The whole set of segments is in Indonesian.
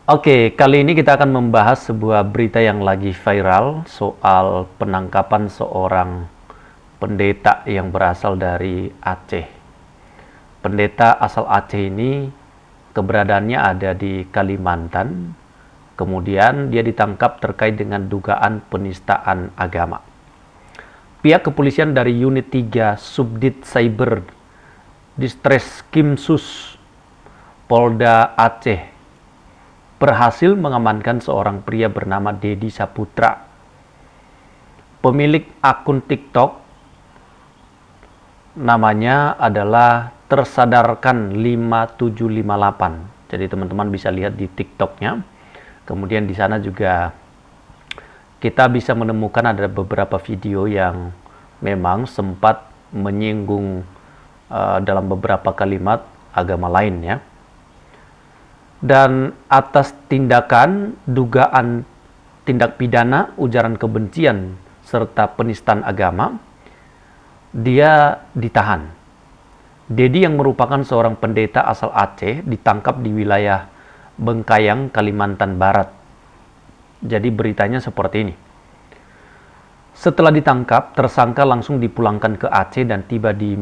Oke, kali ini kita akan membahas sebuah berita yang lagi viral soal penangkapan seorang pendeta yang berasal dari Aceh. Pendeta asal Aceh ini keberadaannya ada di Kalimantan, kemudian dia ditangkap terkait dengan dugaan penistaan agama. Pihak kepolisian dari Unit 3 Subdit Cyber Distreskrimsus Polda Aceh berhasil mengamankan seorang pria bernama Dedi Saputra. Pemilik akun TikTok namanya adalah Tersadarkan 5758. Jadi teman-teman bisa lihat di TikToknya. Kemudian di sana juga kita bisa menemukan ada beberapa video yang memang sempat menyinggung dalam beberapa kalimat agama lain ya. Dan atas tindakan dugaan tindak pidana ujaran kebencian serta penistaan agama, dia ditahan. Dedi yang merupakan seorang pendeta asal Aceh ditangkap di wilayah Bengkayang, Kalimantan Barat. Jadi beritanya seperti ini. Setelah ditangkap, tersangka langsung dipulangkan ke Aceh dan tiba di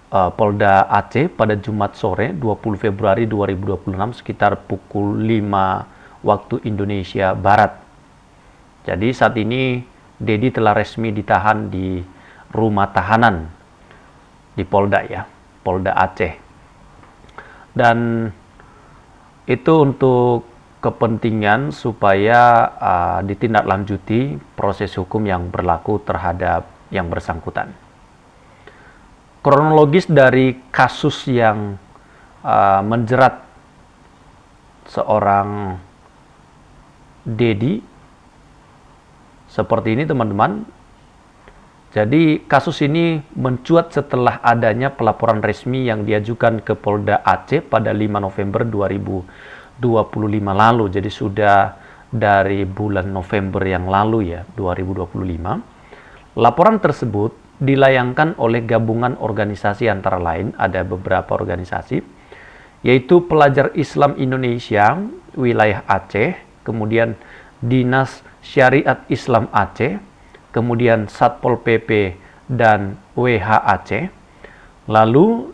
Polda Aceh pada Jumat sore 20 Februari 2026 sekitar pukul 5 waktu Indonesia Barat. Jadi saat ini Dedi telah resmi ditahan di rumah tahanan di Polda ya, Polda Aceh. Dan itu untuk kepentingan supaya ditindaklanjuti proses hukum yang berlaku terhadap yang bersangkutan. Kronologis dari kasus yang menjerat seorang Dedi seperti ini teman-teman. Jadi kasus ini mencuat setelah adanya pelaporan resmi yang diajukan ke Polda Aceh pada 5 November 2025 lalu. Jadi sudah dari bulan November yang lalu ya, 2025. Laporan tersebut dilayangkan oleh gabungan organisasi antara lain, ada beberapa organisasi, yaitu Pelajar Islam Indonesia wilayah Aceh, kemudian Dinas Syariat Islam Aceh, kemudian Satpol PP dan WH Aceh, lalu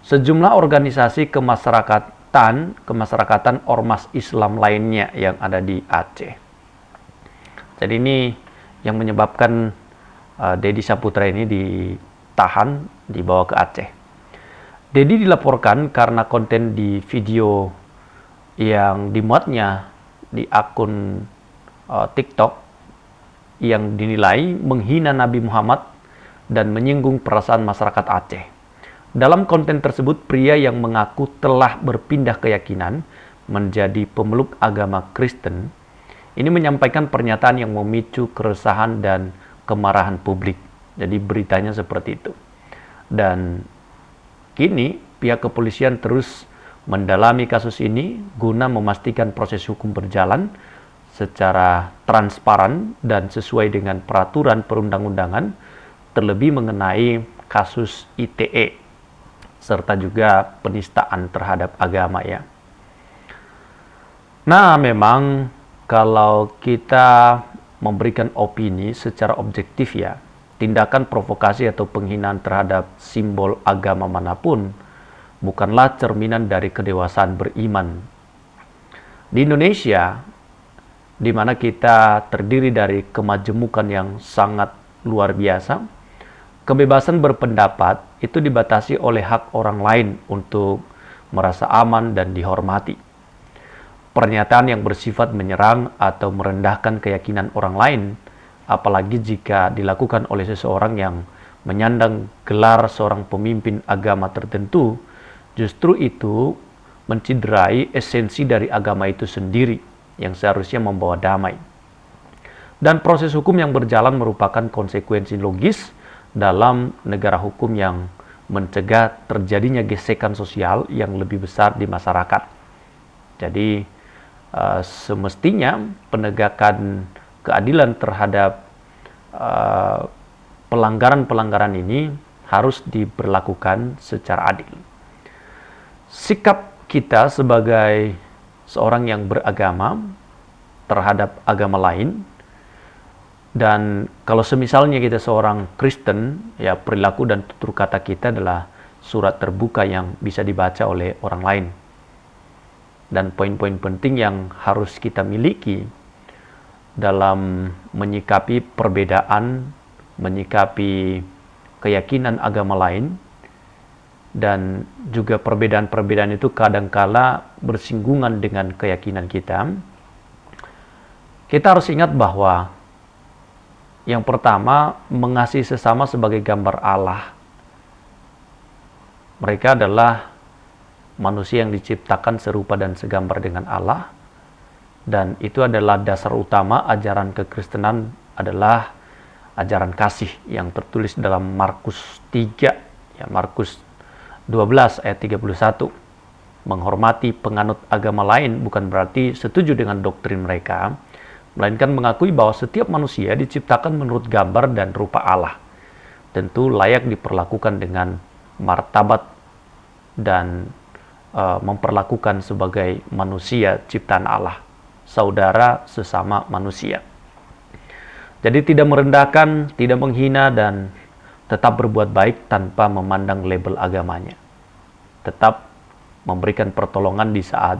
sejumlah organisasi kemasyarakatan ormas Islam lainnya yang ada di Aceh. Jadi ini yang menyebabkan Dedi Saputra ini ditahan, dibawa ke Aceh. Dedi dilaporkan karena konten di video yang dimuatnya di akun TikTok yang dinilai menghina Nabi Muhammad dan menyinggung perasaan masyarakat Aceh. Dalam konten tersebut, pria yang mengaku telah berpindah keyakinan menjadi pemeluk agama Kristen ini menyampaikan pernyataan yang memicu keresahan dan kemarahan publik. Jadi beritanya seperti itu. Dan kini pihak kepolisian terus mendalami kasus ini guna memastikan proses hukum berjalan secara transparan dan sesuai dengan peraturan perundang-undangan, terlebih mengenai kasus ITE serta juga penistaan terhadap agama ya. Nah, memang kalau kita memberikan opini secara objektif ya, tindakan provokasi atau penghinaan terhadap simbol agama manapun bukanlah cerminan dari kedewasaan beriman. Di Indonesia, di mana kita terdiri dari kemajemukan yang sangat luar biasa, kebebasan berpendapat itu dibatasi oleh hak orang lain untuk merasa aman dan dihormati. Pernyataan yang bersifat menyerang atau merendahkan keyakinan orang lain, apalagi jika dilakukan oleh seseorang yang menyandang gelar seorang pemimpin agama tertentu, justru itu menciderai esensi dari agama itu sendiri yang seharusnya membawa damai. Dan proses hukum yang berjalan merupakan konsekuensi logis dalam negara hukum yang mencegah terjadinya gesekan sosial yang lebih besar di masyarakat. Jadi semestinya penegakan keadilan terhadap pelanggaran-pelanggaran ini harus diberlakukan secara adil. Sikap kita sebagai seorang yang beragama terhadap agama lain. Dan kalau semisalnya kita seorang Kristen, ya perilaku dan tutur kata kita adalah surat terbuka yang bisa dibaca oleh orang lain. Dan poin-poin penting yang harus kita miliki dalam menyikapi perbedaan, menyikapi keyakinan agama lain, dan juga perbedaan-perbedaan itu kadangkala bersinggungan dengan keyakinan kita. Kita harus ingat bahwa yang pertama, mengasihi sesama sebagai gambar Allah. Mereka adalah manusia yang diciptakan serupa dan segambar dengan Allah. Dan itu adalah dasar utama ajaran kekristenan, adalah ajaran kasih yang tertulis dalam Markus 3, ya, Markus 12 ayat 31. Menghormati penganut agama lain bukan berarti setuju dengan doktrin mereka, melainkan mengakui bahwa setiap manusia diciptakan menurut gambar dan rupa Allah. Tentu layak diperlakukan dengan martabat dan memperlakukan sebagai manusia ciptaan Allah, saudara sesama manusia. Jadi tidak merendahkan, tidak menghina, dan tetap berbuat baik tanpa memandang label agamanya. Tetap memberikan pertolongan di saat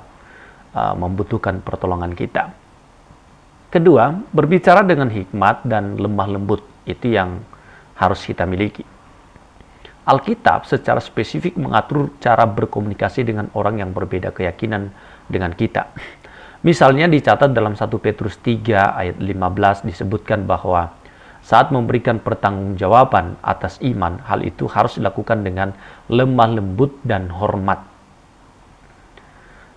membutuhkan pertolongan kita. Kedua, berbicara dengan hikmat dan lemah lembut, itu yang harus kita miliki. Alkitab secara spesifik mengatur cara berkomunikasi dengan orang yang berbeda keyakinan dengan kita. Misalnya dicatat dalam 1 Petrus 3 ayat 15 disebutkan bahwa saat memberikan pertanggungjawaban atas iman, hal itu harus dilakukan dengan lemah lembut dan hormat.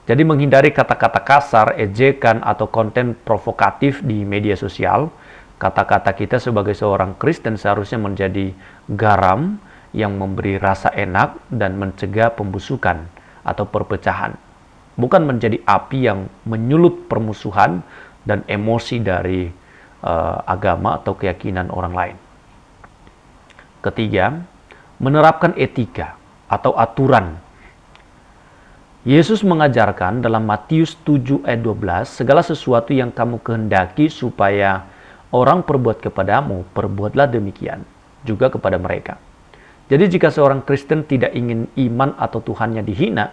Jadi menghindari kata-kata kasar, ejekan, atau konten provokatif di media sosial. Kata-kata kita sebagai seorang Kristen seharusnya menjadi garam yang memberi rasa enak dan mencegah pembusukan atau perpecahan. Bukan menjadi api yang menyulut permusuhan dan emosi dari agama atau keyakinan orang lain. Ketiga, menerapkan etika atau aturan. Yesus mengajarkan dalam Matius 7 ayat 12, segala sesuatu yang kamu kehendaki supaya orang perbuat kepadamu, perbuatlah demikian juga kepada mereka. Jadi jika seorang Kristen tidak ingin iman atau Tuhannya dihina,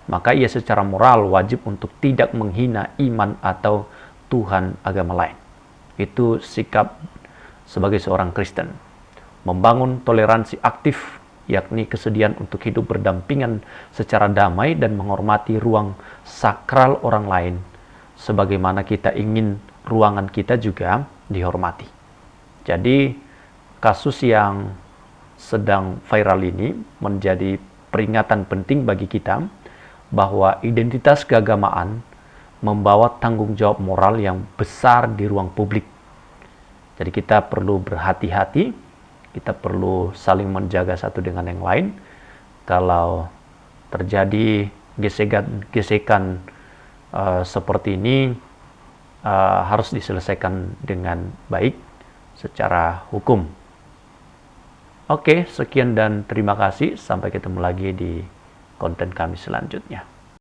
maka ia secara moral wajib untuk tidak menghina iman atau Tuhan agama lain. Itu sikap sebagai seorang Kristen. Membangun toleransi aktif, yakni kesediaan untuk hidup berdampingan secara damai dan menghormati ruang sakral orang lain, sebagaimana kita ingin ruangan kita juga dihormati. Jadi, kasus yang sedang viral ini menjadi peringatan penting bagi kita bahwa identitas keagamaan membawa tanggung jawab moral yang besar di ruang publik. Jadi kita perlu berhati-hati. Kita perlu saling menjaga satu dengan yang lain. Kalau terjadi gesekan seperti ini, harus diselesaikan dengan baik secara hukum. Oke, sekian dan terima kasih. Sampai ketemu lagi di konten kami selanjutnya.